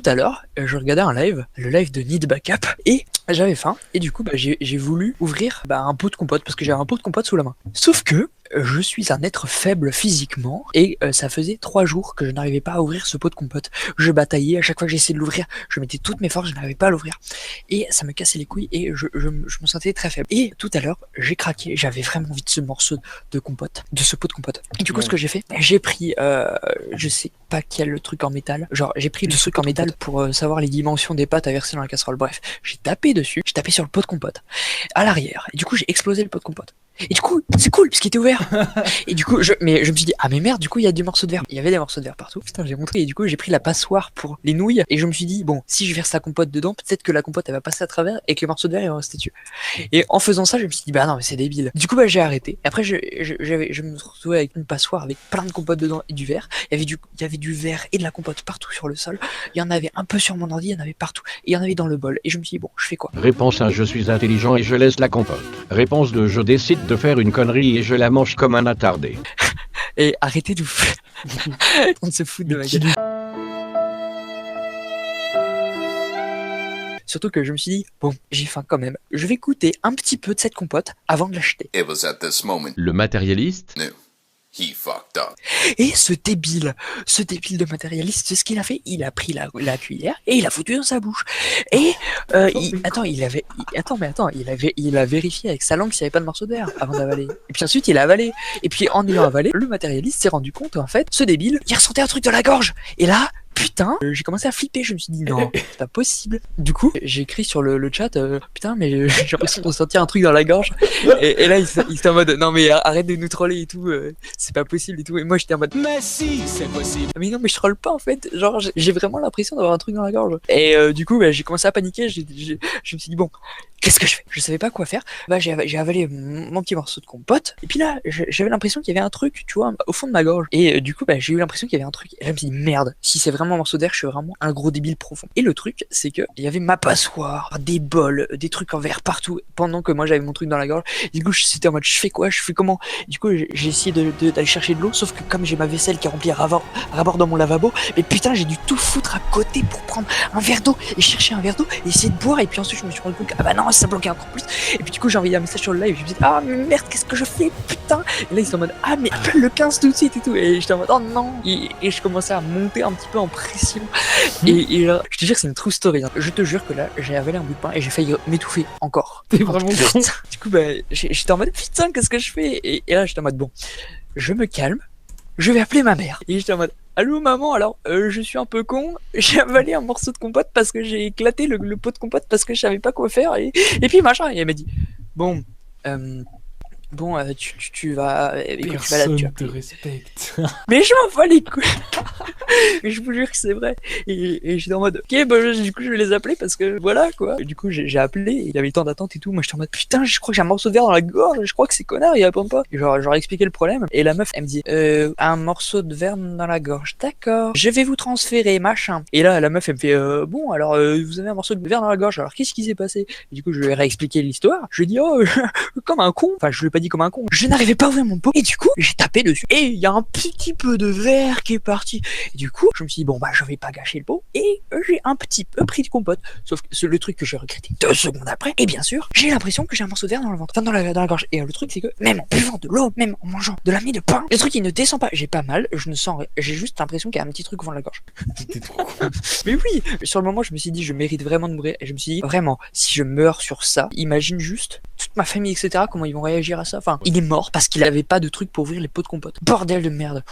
tout à l'heure, je regardais un live, le live de Need Backup, et j'avais faim, et du coup, j'ai voulu ouvrir un pot de compote, parce que j'avais un pot de compote sous la main. Sauf que, je suis un être faible physiquement, et ça faisait 3 jours que je n'arrivais pas à ouvrir ce pot de compote. Je bataillais, à chaque fois que j'essayais de l'ouvrir, je mettais toutes mes forces, je n'arrivais pas à l'ouvrir. Et ça me cassait les couilles, et je me sentais très faible. Et tout à l'heure, j'ai craqué, j'avais vraiment envie de ce morceau de compote, de ce pot de compote. Et du coup, ce que j'ai fait, j'ai pris, je sais pas quel truc en métal, genre j'ai pris le truc en métal pour savoir les dimensions des pâtes à verser dans la casserole. Bref, j'ai tapé dessus, j'ai tapé sur le pot de compote, à l'arrière, et du coup j'ai explosé le pot de compote. Et du coup, c'est cool, parce qu'il était ouvert. Et du coup, je me suis dit, ah mais merde, du coup, il y a du morceau de verre. Il y avait des morceaux de verre partout. Putain, j'ai montré. Et du coup, j'ai pris la passoire pour les nouilles. Et je me suis dit, bon, si je verse la compote dedans, peut-être que la compote, elle va passer à travers et que les morceaux de verre, ils vont rester dessus. Et en faisant ça, je me suis dit, bah non, mais c'est débile. Du coup, j'ai arrêté. Après, je me retrouvais avec une passoire avec plein de compotes dedans et du verre. Il y avait du verre et de la compote partout sur le sol. Il y en avait un peu sur mon ordi, il y en avait partout. Et il y en avait dans le bol. Et je me suis dit, bon, je fais quoi? Réponse 1, je suis intelligent et je laisse la compote. Réponse 2, je décide de faire une connerie et je la mange comme un attardé. Et arrêtez de vous. On se fout de ma gueule. Surtout que je me suis dit, bon, j'ai faim quand même. Je vais goûter un petit peu de cette compote avant de l'acheter. It was at this moment Le matérialiste knew he fucked up. Et ce débile de matérialiste, c'est ce qu'il a fait. Il a pris la cuillère et il a foutu dans sa bouche. Et il a vérifié avec sa langue s'il n'y avait pas de morceau de verre avant d'avaler. Et puis ensuite il a avalé. Et puis en ayant avalé, le matérialiste s'est rendu compte en fait, ce débile, il ressentait un truc de la gorge. Et là, putain, j'ai commencé à flipper, je me suis dit non, c'est pas possible. Du coup, j'ai écrit sur le chat, putain, mais j'ai l'impression de ressentir un truc dans la gorge. Et là, il était en mode, non mais arrête de nous troller et tout, c'est pas possible et tout. Et moi, j'étais en mode, mais si, c'est possible. Mais non, mais je troll pas en fait, genre j'ai vraiment l'impression d'avoir un truc dans la gorge. Et du coup, j'ai commencé à paniquer, je me suis dit, bon, qu'est-ce que je fais? Je savais pas quoi faire. J'ai avalé mon petit morceau de compote. Et puis là, j'avais l'impression qu'il y avait un truc, tu vois, au fond de ma gorge. Et du coup, j'ai eu l'impression qu'il y avait un truc. Et là, je me suis dit, merde, si c'est vraiment un morceau d'air, je suis vraiment un gros débile profond. Et le truc, c'est que il y avait ma passoire, des bols, des trucs en verre partout, pendant que moi j'avais mon truc dans la gorge. Et du coup, c'était en mode, je fais quoi? Je fais comment? Et du coup, j'ai essayé d'aller chercher de l'eau, sauf que comme j'ai ma vaisselle qui est remplie à rabord dans mon lavabo, mais putain, j'ai dû tout foutre à côté pour prendre un verre d'eau et chercher un verre d'eau et essayer de boire. Et puis ensuite, je me suis rendu compte que, ah bah non, ça bloquait encore plus. Et puis du coup, j'ai envoyé un message sur le live. Je me suis dit, ah mais merde, qu'est-ce que je fais, putain? Et là, ils sont en mode, ah mais appelle le 15 tout de suite et tout. Et j'étais en mode, oh non. Et je commençais à monter un petit peu en pression. Et là, je te jure, c'est une true story. Hein. Je te jure que là, j'ai avalé un bout de pain et j'ai failli m'étouffer encore. T'es vraiment con. Du coup, j'étais en mode, putain, qu'est-ce que je fais? Et là, j'étais en mode, bon, je me calme, je vais appeler ma mère. Et j'étais en mode, allô maman, alors je suis un peu con, j'ai avalé un morceau de compote parce que j'ai éclaté le pot de compote parce que je savais pas quoi faire et puis machin. Et elle m'a dit, bon, tu vas Personne te respecte. Mais je m'en bats les couilles. Mais je vous jure que c'est vrai. Et j'étais en mode, ok, du coup je vais les appeler parce que voilà quoi. Et du coup j'ai appelé, et il y avait le temps d'attente et tout. Moi j'étais en mode, putain, je crois que j'ai un morceau de verre dans la gorge, je crois que c'est connard, il répond pas. Et genre expliqué le problème. Et la meuf elle me dit, un morceau de verre dans la gorge, d'accord, je vais vous transférer, machin. Et là la meuf elle me fait, bon alors vous avez un morceau de verre dans la gorge, alors qu'est-ce qui s'est passé? Et du coup je lui ai réexpliqué l'histoire. Je lui ai dit, oh, comme un con. Enfin je lui ai pas dit comme un con. Je n'arrivais pas à ouvrir mon pot. Et du coup j'ai tapé dessus. Et il y a un petit peu de verre qui est parti. Et du coup je me suis dit, bon je vais pas gâcher le pot. Et j'ai un petit peu pris de compote. Sauf que c'est le truc que j'ai regretté 2 secondes après. Et bien sûr j'ai l'impression que j'ai un morceau de verre dans le ventre. Enfin dans la gorge. Et le truc c'est que même en buvant de l'eau, même en mangeant de la mie de pain, le truc il ne descend pas. J'ai pas mal, je ne sens rien. J'ai juste l'impression qu'il y a un petit truc au fond de la gorge. T'es trop con. Mais oui, sur le moment je me suis dit, je mérite vraiment de mourir. Et je me suis dit, vraiment, si je meurs sur ça, imagine juste toute ma famille, etc., comment ils vont réagir à ça. Enfin, il est mort parce qu'il avait pas de truc pour ouvrir les pots de compote. Bordel de merde.